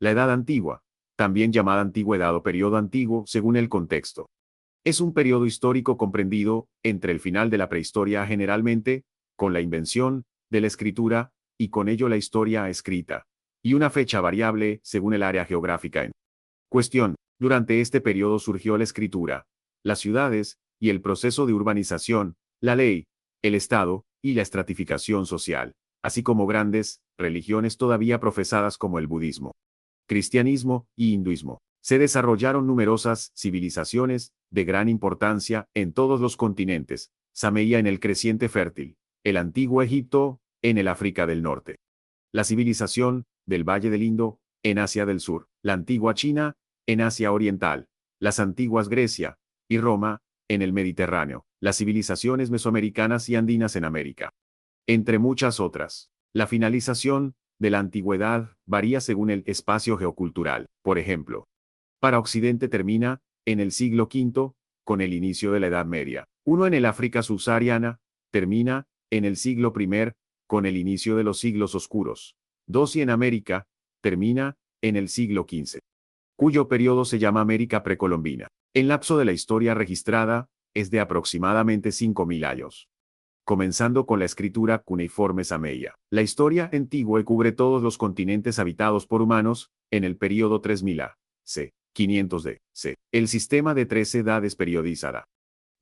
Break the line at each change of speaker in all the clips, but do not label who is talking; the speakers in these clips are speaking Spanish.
La Edad Antigua, también llamada Antigüedad o Período Antiguo según el contexto. Es un periodo histórico comprendido entre el final de la prehistoria generalmente, con la invención de la escritura, y con ello la historia escrita, y una fecha variable según el área geográfica en cuestión. Durante este periodo surgió la escritura, las ciudades, y el proceso de urbanización, la ley, el Estado, y la estratificación social, así como grandes religiones todavía profesadas como el budismo, cristianismo y hinduismo. Se desarrollaron numerosas civilizaciones de gran importancia en todos los continentes, Sameia en el creciente fértil, el antiguo Egipto en el África del Norte, la civilización del Valle del Indo en Asia del Sur, la antigua China en Asia Oriental, las antiguas Grecia y Roma en el Mediterráneo, las civilizaciones mesoamericanas y andinas en América, entre muchas otras. La finalización de la antigüedad varía según el espacio geocultural. Por ejemplo, para Occidente termina en el siglo V, con el inicio de la Edad Media. Uno en el África subsahariana termina en el siglo I, con el inicio de los siglos oscuros. Dos y en América termina en el siglo XV, cuyo periodo se llama América precolombina. El lapso de la historia registrada es de aproximadamente 5.000 años, comenzando con la escritura cuneiforme sameia. La historia antigua cubre todos los continentes habitados por humanos en el período 3000 a.C. 500 d.C. El sistema de 3 edades periodizada.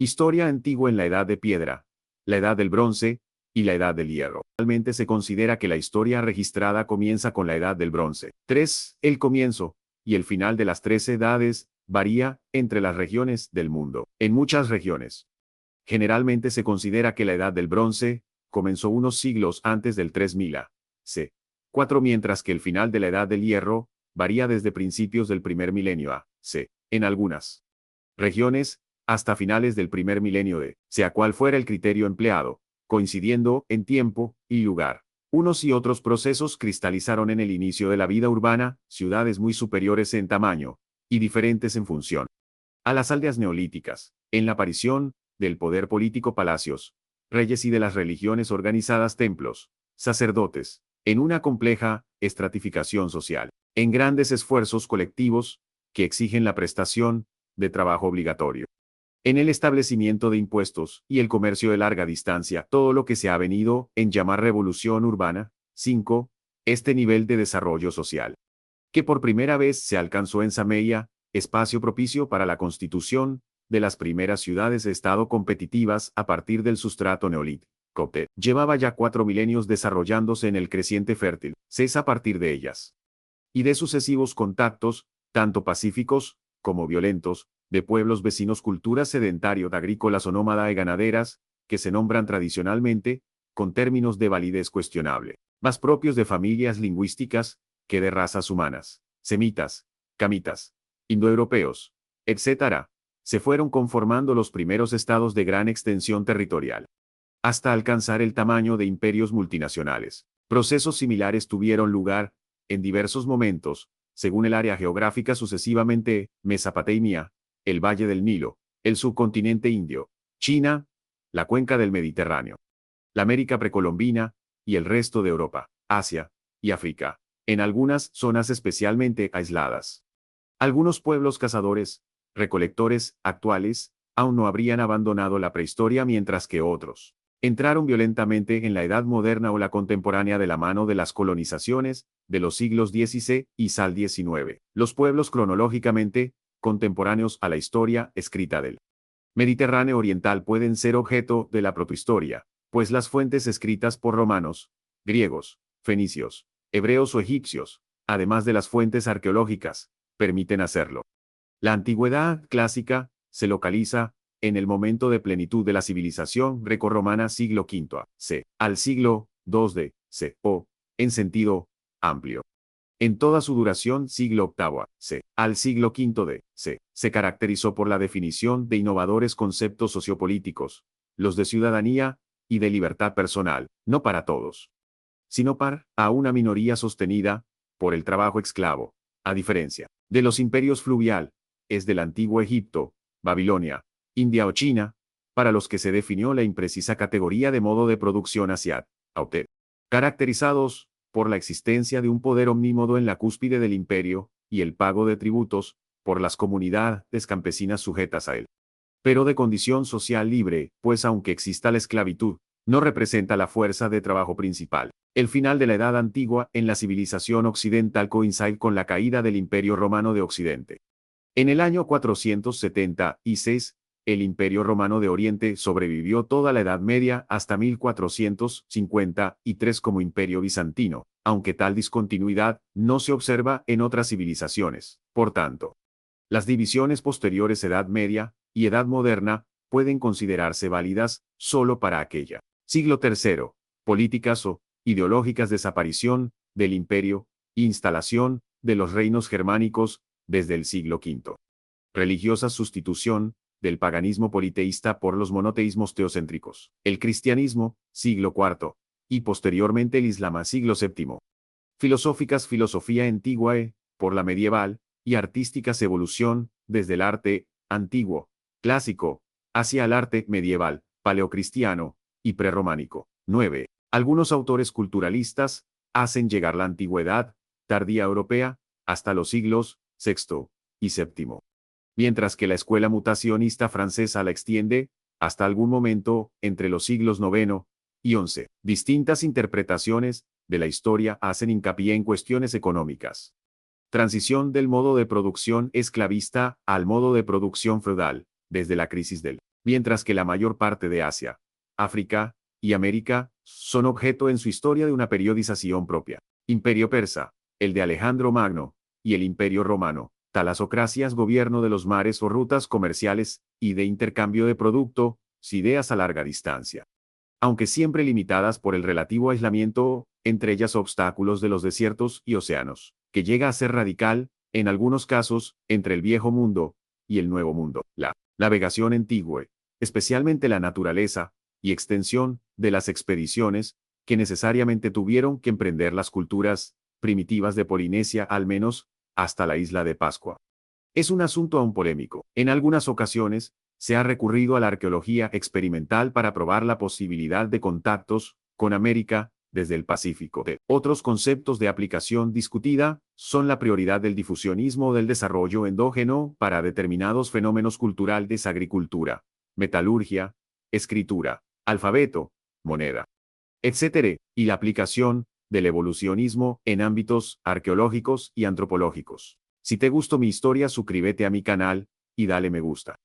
Historia antigua en la Edad de Piedra, la Edad del Bronce y la Edad del Hierro. Realmente se considera que la historia registrada comienza con la Edad del Bronce. 3. El comienzo y el final de las 3 edades varía entre las regiones del mundo. En muchas regiones, generalmente se considera que la Edad del Bronce comenzó unos siglos antes del 3000 a.C. 4, mientras que el final de la Edad del Hierro varía desde principios del primer milenio a.C. en algunas regiones, hasta finales del primer milenio de, sea cual fuera el criterio empleado, coincidiendo en tiempo y lugar. Unos y otros procesos cristalizaron en el inicio de la vida urbana, ciudades muy superiores en tamaño, y diferentes en función a las aldeas neolíticas, en la aparición del poder político palacios, reyes y de las religiones organizadas templos, sacerdotes, en una compleja estratificación social, en grandes esfuerzos colectivos que exigen la prestación de trabajo obligatorio, en el establecimiento de impuestos y el comercio de larga distancia, todo lo que se ha venido en llamar revolución urbana. 5. Este nivel de desarrollo social, que por primera vez se alcanzó en Sameia, espacio propicio para la constitución de las primeras ciudades-estado competitivas a partir del sustrato neolítico. Llevaba ya 4 milenios desarrollándose en el creciente fértil, 6 a partir de ellas, y de sucesivos contactos, tanto pacíficos como violentos, de pueblos vecinos, culturas sedentario, agrícolas o nómada y ganaderas, que se nombran tradicionalmente, con términos de validez cuestionable, más propios de familias lingüísticas que de razas humanas, semitas, camitas, indoeuropeos, etc., se fueron conformando los primeros estados de gran extensión territorial, hasta alcanzar el tamaño de imperios multinacionales. Procesos similares tuvieron lugar, en diversos momentos, según el área geográfica sucesivamente, Mesopotamia, el Valle del Nilo, el subcontinente indio, China, la cuenca del Mediterráneo, la América precolombina, y el resto de Europa, Asia y África, en algunas zonas especialmente aisladas. Algunos pueblos cazadores, recolectores, actuales, aún no habrían abandonado la prehistoria, mientras que otros entraron violentamente en la edad moderna o la contemporánea de la mano de las colonizaciones de los siglos XVI y XIX. Los pueblos cronológicamente contemporáneos a la historia escrita del Mediterráneo oriental pueden ser objeto de la protohistoria, pues las fuentes escritas por romanos, griegos, fenicios, hebreos o egipcios, además de las fuentes arqueológicas, permiten hacerlo. La antigüedad clásica se localiza en el momento de plenitud de la civilización grecorromana siglo V a.C. al siglo II d.C. o, en sentido amplio, en toda su duración siglo VIII a.C. al siglo V d.C. se caracterizó por la definición de innovadores conceptos sociopolíticos, los de ciudadanía y de libertad personal, no para todos, sino para a una minoría sostenida por el trabajo esclavo, a diferencia de los imperios fluvial, es del antiguo Egipto, Babilonia, India o China, para los que se definió la imprecisa categoría de modo de producción asiática, caracterizados por la existencia de un poder omnímodo en la cúspide del imperio, y el pago de tributos, por las comunidades campesinas sujetas a él. Pero de condición social libre, pues aunque exista la esclavitud, no representa la fuerza de trabajo principal. El final de la Edad Antigua en la civilización occidental coincide con la caída del Imperio Romano de Occidente. En el año 476, el Imperio Romano de Oriente sobrevivió toda la Edad Media hasta 1453 como Imperio Bizantino, aunque tal discontinuidad no se observa en otras civilizaciones. Por tanto, las divisiones posteriores Edad Media y Edad Moderna pueden considerarse válidas solo para aquella. Siglo III. Políticas o ideológicas desaparición del imperio, instalación de los reinos germánicos desde el siglo V. Religiosa sustitución del paganismo politeísta por los monoteísmos teocéntricos. El cristianismo, siglo IV, y posteriormente el islam, siglo VII. Filosóficas filosofía antigua por la medieval, y artísticas evolución, desde el arte antiguo, clásico, hacia el arte medieval, paleocristiano y prerrománico. 9. Algunos autores culturalistas hacen llegar la antigüedad tardía europea hasta los siglos VI y VII, mientras que la escuela mutacionista francesa la extiende hasta algún momento entre los siglos IX y XI. Distintas interpretaciones de la historia hacen hincapié en cuestiones económicas. Transición del modo de producción esclavista al modo de producción feudal, desde la crisis del, mientras que la mayor parte de Asia, África y América son objeto en su historia de una periodización propia. Imperio persa, el de Alejandro Magno, y el Imperio romano, talasocracias, gobierno de los mares o rutas comerciales y de intercambio de producto, ideas a larga distancia. Aunque siempre limitadas por el relativo aislamiento, entre ellas obstáculos de los desiertos y océanos, que llega a ser radical, en algunos casos, entre el viejo mundo y el nuevo mundo. La navegación antigua, especialmente la naturaleza y extensión de las expediciones que necesariamente tuvieron que emprender las culturas primitivas de Polinesia, al menos hasta la isla de Pascua. Es un asunto aún polémico. En algunas ocasiones, se ha recurrido a la arqueología experimental para probar la posibilidad de contactos con América desde el Pacífico. Otros conceptos de aplicación discutida son la prioridad del difusionismo o del desarrollo endógeno para determinados fenómenos culturales, agricultura, metalurgia, escritura, alfabeto, moneda, etc., y la aplicación del evolucionismo en ámbitos arqueológicos y antropológicos. Si te gustó mi historia, suscríbete a mi canal y dale me gusta.